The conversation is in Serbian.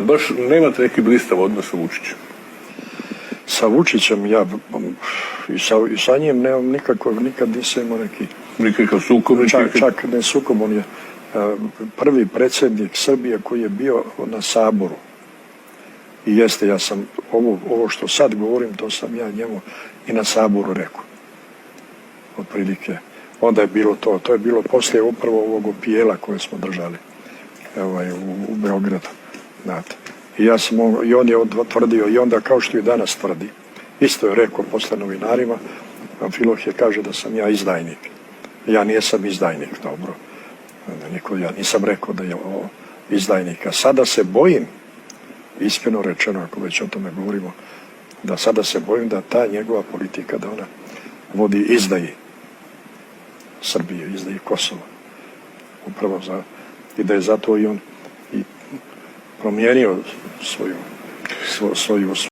Baš nemate neki blistav odnos sa Vučićem? Sa Vučićem ja i sa njim nemam nikad nisam imao neki... Nikakav sukob? Čak ne sukob, on je prvi predsjednik Srbije koji je bio na Saboru. I jeste, ja sam ovo što sad govorim, to sam ja njemu i na Saboru rekao. Otprilike. Onda je bilo to je bilo poslije upravo ovog opijela koje smo držali u Beogradu. Znate. I on je tvrdio, i onda kao što i danas tvrdi, isto je rekao posle novinarima, Amfilohije kaže da sam ja izdajnik. Ja nisam izdajnik, dobro. Ja nisam rekao da je ovo izdajnik. A sada se bojim, iskreno rečeno, ako već o tome govorimo, da sada se bojim da ta njegova politika, da ona vodi izdaji Srbije, izdaji Kosova. Upravo i da je zato i on i promijenio svoju